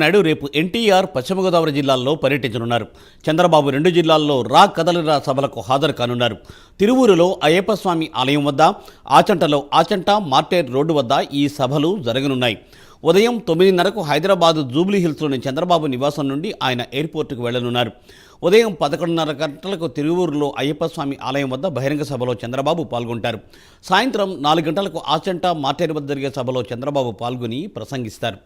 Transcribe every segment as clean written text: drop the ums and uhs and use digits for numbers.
నాయుడు రేపు ఎన్టీఆర్ పశ్చిమ గోదావరి జిల్లాల్లో పర్యటించనున్నారు. చంద్రబాబు 2 జిల్లాల్లో రా కదలిరా సభలకు హాజరు కానున్నారు. తిరువూరులో అయ్యప్పస్వామి ఆలయం వద్ద, ఆచంటలో ఆచంట మార్టేర్ రోడ్డు వద్ద ఈ సభలు జరగనున్నాయి. ఉదయం 9:30కు హైదరాబాద్ జూబ్లీ హిల్స్లోని చంద్రబాబు నివాసం నుండి ఆయన ఎయిర్పోర్టుకు వెళ్లనున్నారు. ఉదయం 11:30 గంటలకు తిరువూరులో అయ్యప్పస్వామి ఆలయం వద్ద బహిరంగ సభలో చంద్రబాబు పాల్గొంటారు. సాయంత్రం 4 గంటలకు ఆచంట మార్టేర్ వద్ద జరిగే సభలో చంద్రబాబు పాల్గొని ప్రసంగిస్తారు.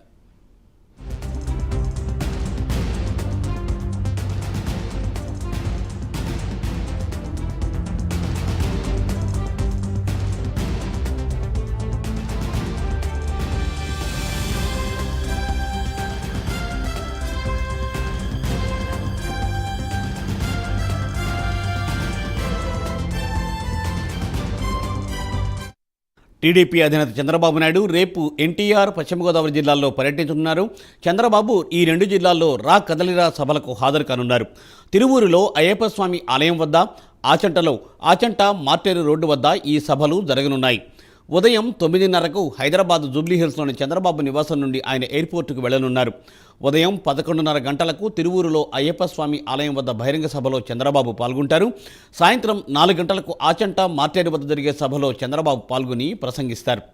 టీడీపీ అధినేత చంద్రబాబు నాయుడు రేపు ఎన్టీఆర్ పశ్చిమ గోదావరి జిల్లాల్లో పర్యటించనున్నారు. చంద్రబాబు ఈ 2 జిల్లాల్లో రా కదలిరా సభలకు హాజరు కానున్నారు. తిరువూరులో అయ్యప్పస్వామి ఆలయం వద్ద, ఆచంటలో ఆచంట మార్టేరు రోడ్డు వద్ద ఈ సభలు జరగనున్నాయి. ఉదయం 9:30కు హైదరాబాద్ జూబ్లీ హిల్స్లోని చంద్రబాబు నివాసం నుండి ఆయన ఎయిర్పోర్టుకు వెళ్లనున్నారు. ఉదయం 11:30 గంటలకు తిరువూరులో అయ్యప్పస్వామి ఆలయం వద్ద బహిరంగ సభలో చంద్రబాబు పాల్గొంటారు. సాయంత్రం 4 గంటలకు ఆచంట మార్టేరు వద్ద జరిగే సభలో చంద్రబాబు పాల్గొని ప్రసంగిస్తారు.